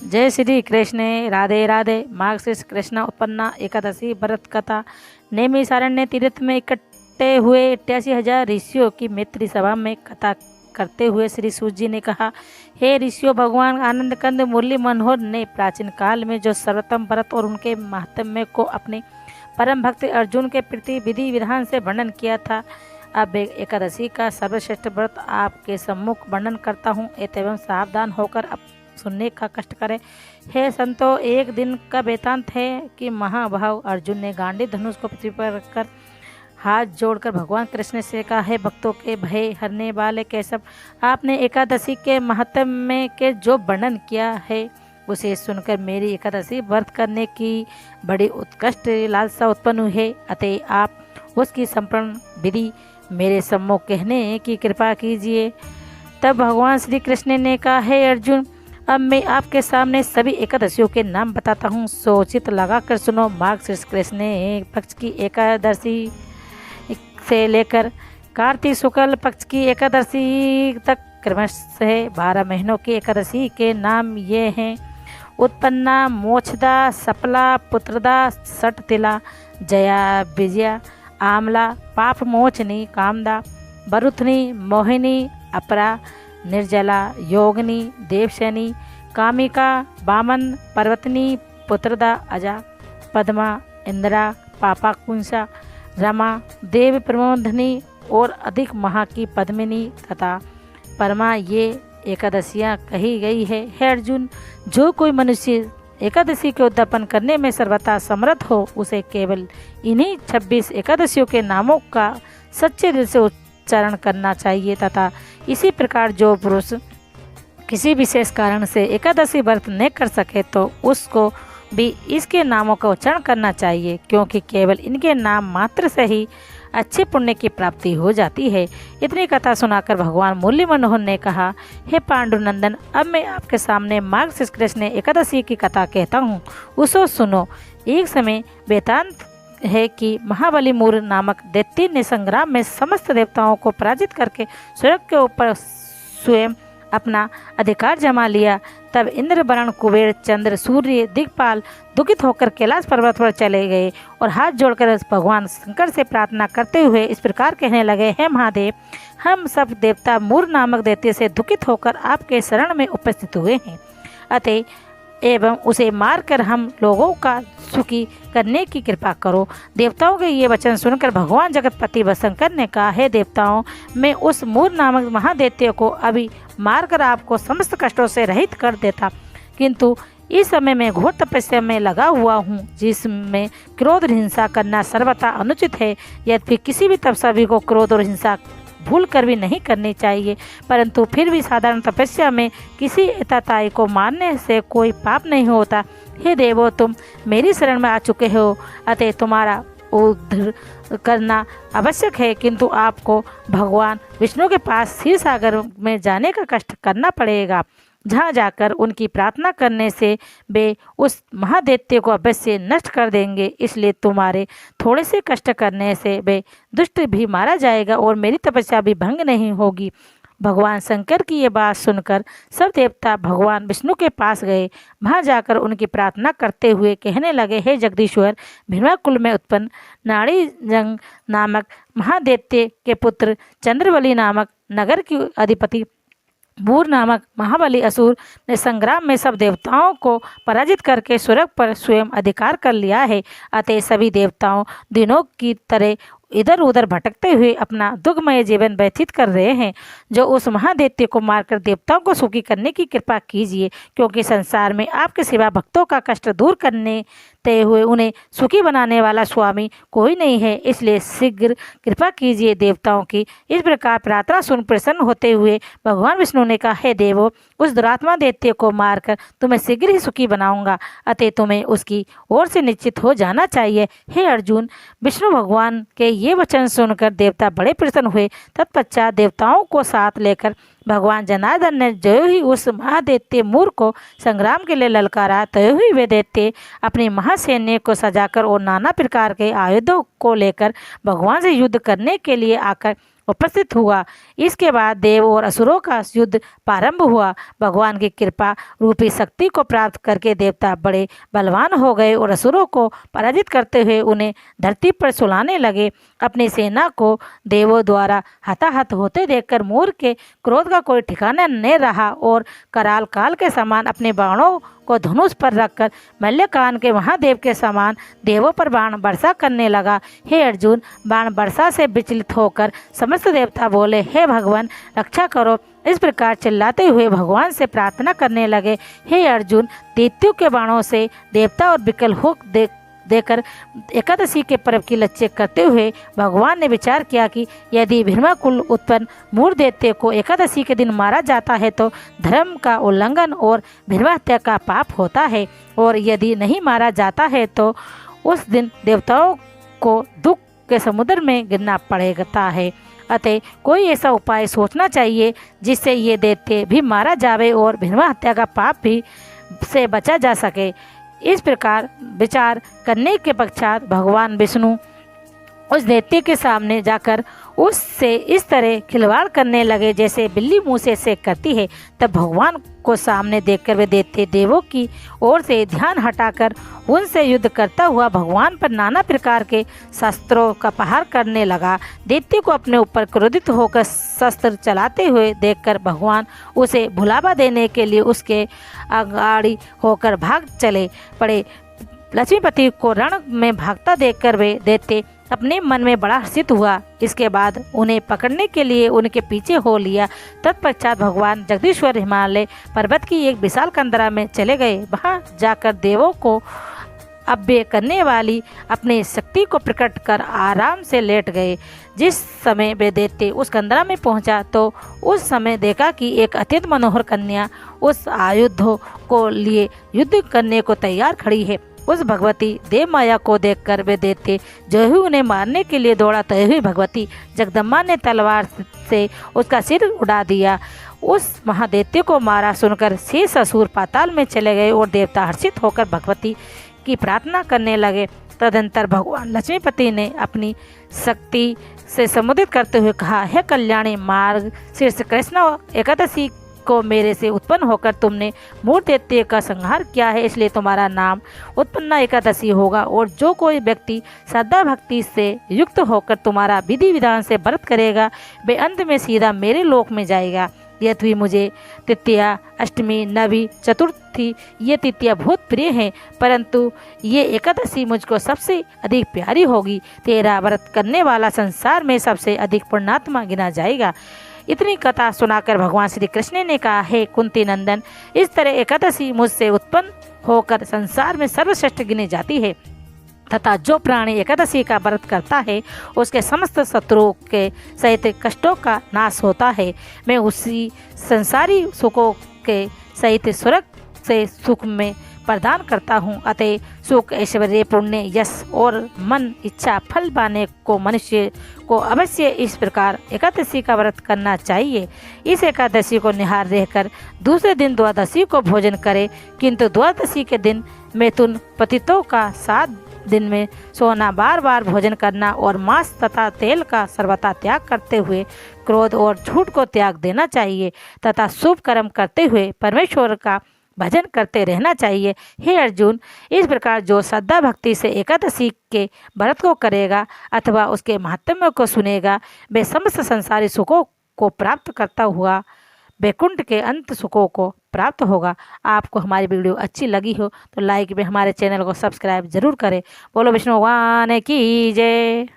जय श्री कृष्ण। राधे राधे। मार्गशीर्ष कृष्ण उत्पन्ना एकादशी व्रत कथा। नैमिषारण्य तीर्थ में इकट्ठे हुए 88,000 ऋषियों की मैत्री सभा में कथा करते हुए श्री सूत जी ने कहा, हे ऋषियों, भगवान आनंद कंद मुरली मनोहर ने प्राचीन काल में जो सर्वोत्तम व्रत और उनके महात्म्य को अपने परम भक्त अर्जुन के प्रति विधि विधान से वर्णन किया था, अब एकादशी का सर्वश्रेष्ठ व्रत आपके सम्मुख वर्णन करता हूँ। एवं सावधान होकर अब सुनने का कष्ट करें। हे संतो, एक दिन का वृत्तांत है कि महाभाव अर्जुन ने गांडी धनुष को पृथ्वी पर रखकर हाथ जोड़कर भगवान कृष्ण से कहा, हे भक्तों के भय हरने वाले केशव, आपने एकादशी के महत्व के जो वर्णन किया है उसे सुनकर मेरी एकादशी व्रत करने की बड़ी उत्कृष्ट लालसा उत्पन्न हुई है। अतः आप उसकी संपूर्ण विधि मेरे सम्मुख कहने की कृपा कीजिए। तब भगवान श्री कृष्ण ने कहा, हे अर्जुन, अब मैं आपके सामने सभी एकादशियों के नाम बताता हूँ, सोचित लगा कर सुनो। मार्गशीर्ष कृष्ण पक्ष की एकादशी से लेकर कार्तिक शुक्ल पक्ष की एकादशी तक क्रमशः 12 महीनों की एकादशी के नाम ये हैं: उत्पन्ना, मोक्षदा, सफला, पुत्रदा, सटतिला, जया, विजया, आमला, पाप मोचनी, कामदा, बरुथनी, मोहिनी, अपरा, निर्जला, योगिनी, देवशनी, कामिका, वामन, पर्वतनी, पुत्रदा, अजा, पद्मा, इंदिरा, पापाकुंसा, रमा, देव प्रमोदनी और अधिक महा की पद्मिनी तथा परमा, ये एकादशियाँ कही गई है। हे अर्जुन, जो कोई मनुष्य एकादशी के उद्यापन करने में सर्वथा समर्थ हो, उसे केवल इन्हीं 26 एकादशियों के नामों का सच्चे दिल से उच्चारण करना चाहिए तथा इसी प्रकार जो पुरुष किसी विशेष कारण से एकादशी व्रत न कर सके तो उसको भी इसके नामों का उच्चारण करना चाहिए, क्योंकि केवल इनके नाम मात्र से ही अच्छे पुण्य की प्राप्ति हो जाती है। इतनी कथा सुनाकर भगवान मुरली मनोहर ने कहा, हे पांडुनंदन, अब मैं आपके सामने मार्गशीर्ष कृष्ण एकादशी की कथा कहता हूँ, उसे सुनो। एक समय वृत्तांत है कि महाबली मूर नामक दैत्य ने संग्राम में समस्त देवताओं को पराजित करके स्वर्ग के ऊपर स्वयं अपना अधिकार जमा लिया। तब इंद्र, वरुण, कुबेर, चंद्र, सूर्य, दिक्पाल दुखित होकर कैलाश पर्वत पर चले गए और हाथ जोड़कर भगवान शंकर से प्रार्थना करते हुए इस प्रकार कहने लगे, हे महादेव, हम सब देवता मूर नामक दैत्य से दुखित होकर आपके शरण में उपस्थित हुए हैं, अतः एवं उसे मारकर हम लोगों का सुखी करने की कृपा करो। देवताओं के ये वचन सुनकर भगवान जगतपति व शंकर ने कहा, हे देवताओं, मैं उस मूर नामक महादैत्य को अभी मारकर आपको समस्त कष्टों से रहित कर देता, किंतु इस समय मैं घोर तपस्या में लगा हुआ हूँ, जिसमें क्रोध और हिंसा करना सर्वथा अनुचित है। यद्यपि किसी भी तपस्वी को क्रोध और हिंसा भूल कर भी नहीं करनी चाहिए, परंतु फिर भी साधारण तपस्या में किसी एताताई को मारने से कोई पाप नहीं होता। हे देवो, तुम मेरी शरण में आ चुके हो, अतः तुम्हारा उद्धार करना आवश्यक है, किंतु आपको भगवान विष्णु के पास क्षीर सागर में जाने का कष्ट करना पड़ेगा, जहाँ जाकर उनकी प्रार्थना करने से वे उस महादैत्य को अवश्य नष्ट कर देंगे। इसलिए तुम्हारे थोड़े से कष्ट करने से वे दुष्ट भी मारा जाएगा और मेरी तपस्या भी भंग नहीं होगी। भगवान शंकर की ये बात सुनकर सब देवता भगवान विष्णु के पास गए। वहाँ जाकर उनकी प्रार्थना करते हुए कहने लगे, हे जगदीश्वर, भीमा कुल में उत्पन्न नाड़ीजंग नामक महादैत्य के पुत्र चंद्रवली नामक नगर की अधिपति मूर नामक महाबली असुर ने संग्राम में सब देवताओं को पराजित करके स्वर्ग पर स्वयं अधिकार कर लिया है। अतः सभी देवताओं दिनों की तरह इधर उधर भटकते हुए अपना दुखमय जीवन व्यतीत कर रहे हैं। जो उस महादैत्य को मारकर देवताओं को सुखी करने की कृपा कीजिए, क्योंकि संसार में आपके सिवा भक्तों का कष्ट दूर करने ते हुए उन्हें सुखी बनाने वाला स्वामी कोई नहीं है, इसलिए शीघ्र कृपा कीजिए। देवताओं की इस प्रकार प्रार्थना सुन प्रसन्न होते हुए भगवान विष्णु ने कहा, हे देवो, उस दुरात्मा दैत्य को मारकर तुम्हें शीघ्र ही सुखी बनाऊंगा, अतः तुम्हें उसकी ओर से निश्चित हो जाना चाहिए। हे अर्जुन, विष्णु भगवान के ये वचन सुनकर देवता बड़े प्रसन्न हुए। तत्पश्चात देवताओं को साथ लेकर भगवान जनार्दन ने जो ही उस महादैत्य मूर को संग्राम के लिए ललकारा, त्यों ही वे दैत्य अपनी महासैन्य को सजाकर और नाना प्रकार के आयुधों को लेकर भगवान से युद्ध करने के लिए आकर उपस्थित हुआ। इसके बाद देव और असुरों का युद्ध प्रारंभ हुआ। भगवान की कृपा रूपी शक्ति को प्राप्त करके देवता बड़े बलवान हो गए और असुरों को पराजित करते हुए उन्हें धरती पर सुलाने लगे। अपनी सेना को देवों द्वारा हताहत होते देखकर मोर के क्रोध का कोई ठिकाना नहीं रहा और कराल काल के समान अपने बाणों को धनुष पर रखकर मल्लकान के महादेव के समान देवों पर बाण वर्षा करने लगा। हे अर्जुन, बाण वर्षा से विचलित होकर समस्त देवता बोले, हे भगवान रक्षा करो। इस प्रकार चिल्लाते हुए भगवान से प्रार्थना करने लगे। हे अर्जुन, दैत्यों के बाणों से देवता और विकल हो देकर एकादशी के पर्व की लक्ष्य करते हुए भगवान ने विचार किया कि यदि भीष्म कुल उत्पन्न मूर दैत्य को एकादशी के दिन मारा जाता है तो धर्म का उल्लंघन और भीष्म हत्या का पाप होता है, और यदि नहीं मारा जाता है तो उस दिन देवताओं को दुख के समुद्र में गिरना पड़ता है। अतः कोई ऐसा उपाय सोचना चाहिए जिससे ये दैत्य भी मारा जावे और भीष्म हत्या का पाप भी से बचा जा सके। इस प्रकार विचार करने के पश्चात भगवान विष्णु उस दैत्य के सामने जाकर उससे इस तरह खिलवाड़ करने लगे जैसे बिल्ली मुंह से करती है। तब भगवान को सामने देखकर वे दैत्य देवों की ओर से ध्यान हटाकर उनसे युद्ध करता हुआ भगवान पर नाना प्रकार के शस्त्रों का प्रहार करने लगा। दैत्य को अपने ऊपर क्रोधित होकर शस्त्र चलाते हुए देखकर भगवान उसे भुलावा देने के लिए उसके आगाड़ी होकर भाग चले पड़े। लक्ष्मीपति को रण में भागता देखकर वे दैत्य अपने मन में बड़ा हर्षित हुआ। इसके बाद उन्हें पकड़ने के लिए उनके पीछे हो लिया। तत्पश्चात भगवान जगदीश्वर हिमालय पर्वत की एक विशाल कंदरा में चले गए। वहां जाकर देवों को अव्यय करने वाली अपनी शक्ति को प्रकट कर आराम से लेट गए। जिस समय वे दैत्य उस कंदरा में पहुंचा तो उस समय देखा कि एक अत्यंत मनोहर कन्या उस आयुध को लिए युद्ध करने को तैयार खड़ी है। उस भगवती देव माया को देखकर वे दैत्य जो ही उन्हें मारने के लिए दौड़ा तो हुई भगवती जगदम्बा ने तलवार से उसका सिर उड़ा दिया। उस महादैत्य को मारा सुनकर शेष असुर पाताल में चले गए और देवता हर्षित होकर भगवती की प्रार्थना करने लगे। तदंतर भगवान लक्ष्मीपति ने अपनी शक्ति से संबोधित करते हुए कहा, हे कल्याणी मार्ग शीर्ष कृष्ण एकादशी को मेरे से उत्पन्न होकर तुमने मूर दैत्य का संहार किया है, इसलिए तुम्हारा नाम उत्पन्ना एकादशी होगा। और जो कोई व्यक्ति श्रद्धा भक्ति से युक्त होकर तुम्हारा विधि विधान से व्रत करेगा वे अंत में सीधा मेरे लोक में जाएगा। यद्यपि मुझे तृतीया, अष्टमी, नवी, चतुर्थी ये तिथियां बहुत प्रिय हैं, परंतु ये एकादशी मुझको सबसे अधिक प्यारी होगी। तेरा व्रत करने वाला संसार में सबसे अधिक पुण्यात्मा गिना जाएगा। इतनी कथा सुनाकर भगवान श्री कृष्ण ने कहा, हे कुंती नंदन, इस तरह एकादशी मुझसे उत्पन्न होकर संसार में सर्वश्रेष्ठ गिनी जाती है तथा जो प्राणी एकादशी का व्रत करता है उसके समस्त शत्रुओं के सहित कष्टों का नाश होता है। मैं उसी संसारी सुखों के सहित स्वर्ग से सुख में प्रदान करता हूँ। अतः सुख, ऐश्वर्य, पुण्य, यश और मन इच्छा फल पाने को मनुष्य को अवश्य इस प्रकार एकादशी का व्रत करना चाहिए। इस एकादशी को निहार रहकर दूसरे दिन द्वादशी को भोजन करे, किंतु द्वादशी के दिन मैथुन पतितों का 7 दिन में सोना, बार बार भोजन करना और मांस तथा तेल का सर्वथा त्याग करते हुए क्रोध और झूठ को त्याग देना चाहिए तथा शुभ कर्म करते हुए परमेश्वर का भजन करते रहना चाहिए। हे अर्जुन, इस प्रकार जो श्रद्धा भक्ति से एकादशी के व्रत को करेगा अथवा उसके महात्म्य को सुनेगा वे समस्त संसारी सुखों को प्राप्त करता हुआ वैकुंठ के अंत सुखों को प्राप्त होगा। आपको हमारी वीडियो अच्छी लगी हो तो लाइक में हमारे चैनल को सब्सक्राइब जरूर करें। बोलो विष्णु भगवान की जय।